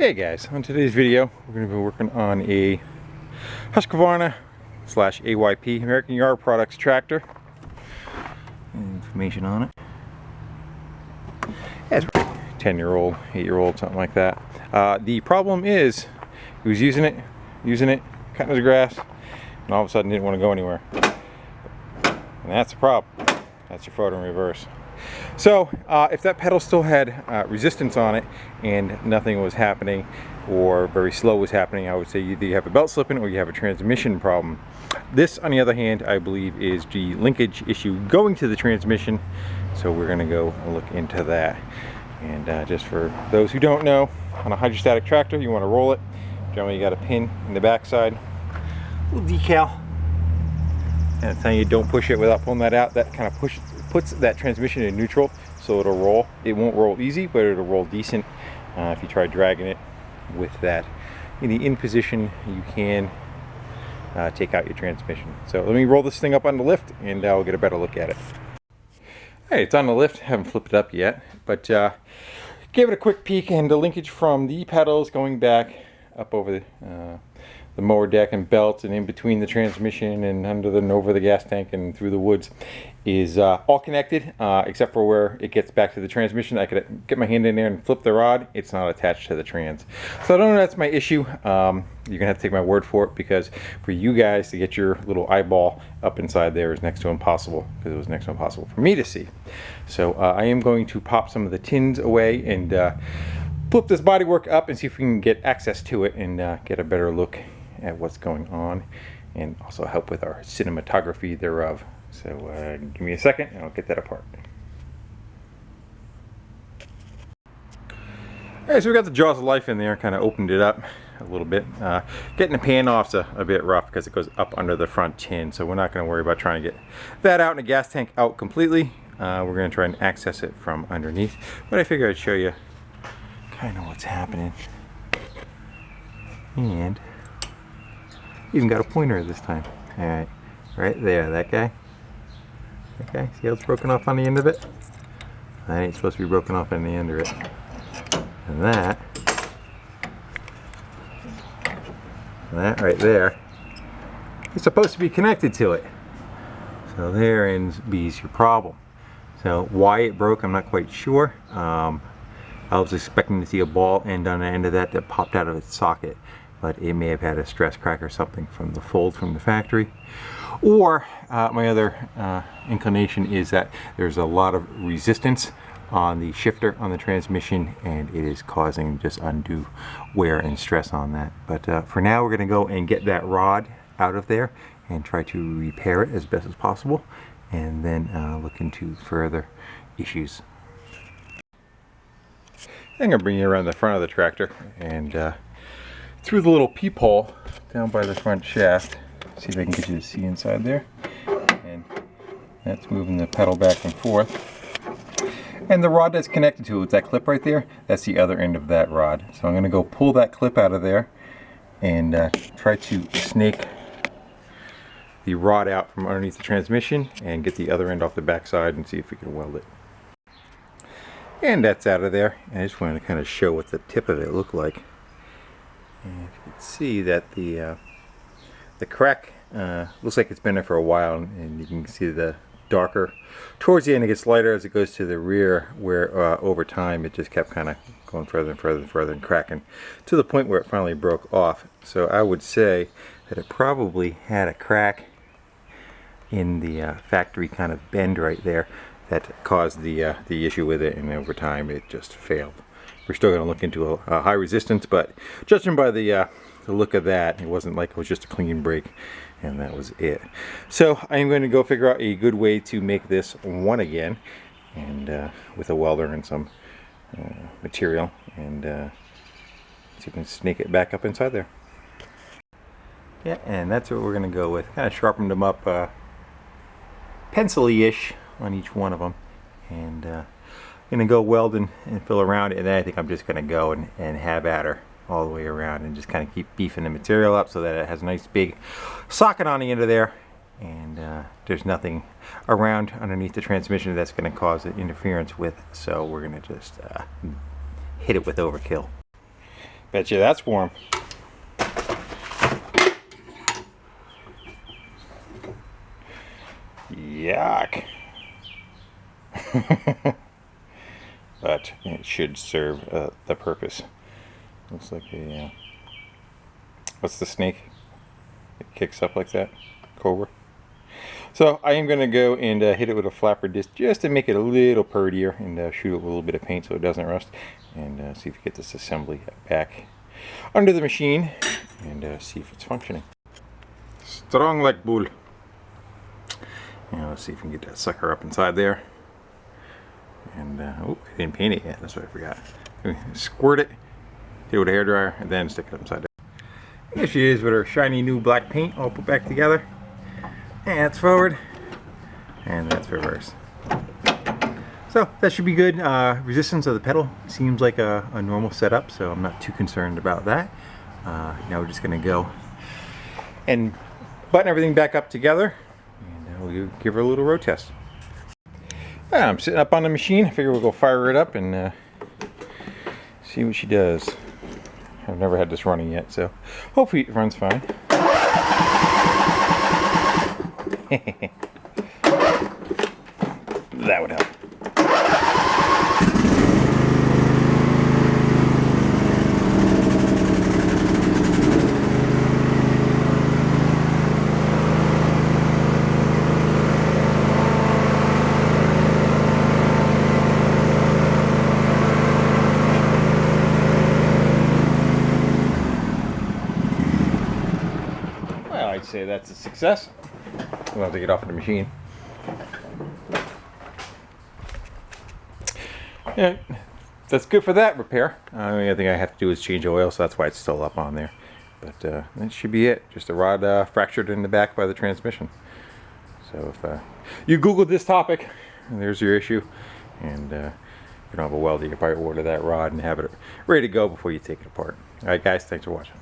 Hey guys, on today's video we're going to be working on a Husqvarna / AYP American Yard Products tractor. Information on it. Yeah, it's 10-year-old, 8-year-old, something like that. The problem is he was using it, cutting his grass, and all of a sudden didn't want to go anywhere. And that's the problem. That's your photo in reverse. So if that pedal still had resistance on it and nothing was happening or very slow was happening, I would say either you have a belt slipping or you have a transmission problem. This, on the other hand, I believe is the linkage issue going to the transmission. So we're going to go look into that. And just for those who don't know, on a hydrostatic tractor you want to roll it. Generally you got a pin in the backside, a little decal. And I'm telling you, don't push it without pulling that out. That kind of puts that transmission in neutral, so it'll roll. It won't roll easy, but it'll roll decent. If you try dragging it with that in the in position, you can take out your transmission. So let me roll this thing up on the lift and I'll get a better look at it. Hey, it's on the lift. Haven't flipped it up yet, but give it a quick peek. And the linkage from the pedals going back up over the mower deck and belt and in between the transmission and under and over the gas tank and through the woods is all connected, except for where it gets back to the transmission. I could get my hand in there and flip the rod. It's not attached to the trans. So I don't know, that's my issue. You're gonna have to take my word for it, because for you guys to get your little eyeball up inside there is next to impossible, because it was next to impossible for me to see. So I am going to pop some of the tins away and flip this bodywork up and see if we can get access to it and get a better look at what's going on, and also help with our cinematography thereof. So give me a second and I'll get that apart. Alright, so we got the jaws of life in there, kind of opened it up a little bit. Getting the pan off's a bit rough because it goes up under the front tin, so we're not going to worry about trying to get that out and the gas tank out completely. We're going to try and access it from underneath, but I figure I'd show you kind of what's happening. And even got a pointer this time. Alright, right there, that guy. Okay, see how it's broken off on the end of it? That ain't supposed to be broken off on the end of it. And that right there is supposed to be connected to it. So therein be's your problem. So why it broke, I'm not quite sure. I was expecting to see a ball end on the end of that popped out of its socket, but it may have had a stress crack or something from the fold from the factory. Or my other inclination is that there's a lot of resistance on the shifter on the transmission, and it is causing just undue wear and stress on that. But for now, we're going to go and get that rod out of there and try to repair it as best as possible, and then look into further issues. I'm going to bring you around the front of the tractor and through the little peephole down by the front shaft. See if I can get you to see inside there. And that's moving the pedal back and forth. And the rod that's connected to it with that clip right there, that's the other end of that rod. So I'm going to go pull that clip out of there and try to snake the rod out from underneath the transmission and get the other end off the back side and see if we can weld it. And that's out of there. And I just wanted to kind of show what the tip of it looked like. And you can see that the crack looks like it's been there for a while, and you can see the darker towards the end. It gets lighter as it goes to the rear, where over time it just kept kind of going further and further and further and cracking to the point where it finally broke off. So I would say that it probably had a crack in the factory kind of bend right there that caused the issue with it, and over time it just failed. We're still going to look into a high resistance, but judging by the look of that, it wasn't like it was just a clean break and that was it. So I am going to go figure out a good way to make this one again, and with a welder and some material, and see if we can snake it back up inside there. Yeah, and that's what we're going to go with. Kind of sharpened them up pencil-y-ish on each one of them, and gonna go weld and fill around it, and then I think I'm just gonna go and have at her all the way around and just kind of keep beefing the material up so that it has a nice big socket on the end of there, and there's nothing around underneath the transmission that's going to cause interference with, so we're going to just hit it with overkill. Bet you that's warm. Yuck. But it should serve the purpose. Looks like a what's the snake? It kicks up like that, cobra. So I am going to go and hit it with a flapper disc just to make it a little purtier, and shoot it with a little bit of paint so it doesn't rust, and see if we get this assembly back under the machine and see if it's functioning. Strong like bull. Let's see if we can get that sucker up inside there. And oh, I didn't paint it yet. That's what I forgot. Squirt it, hit it with a hairdryer, and then stick it upside down. Here she is with her shiny new black paint all put back together. And that's forward, and that's reverse. So that should be good. Resistance of the pedal seems like a normal setup, so I'm not too concerned about that. Now we're just going to go and button everything back up together, and we'll give her a little road test. I'm sitting up on the machine. I figure we'll go fire it up and see what she does. I've never had this running yet, so hopefully it runs fine. That would help. Well, I'd say that's a success. We'll have to get off of the machine. Yeah, that's good for that repair. The only thing I have to do is change oil, so that's why it's still up on there. But that should be it. Just a rod fractured in the back by the transmission. So if you Googled this topic, there's your issue. And if you don't have a welder, you can probably order that rod and have it ready to go before you take it apart. Alright guys, thanks for watching.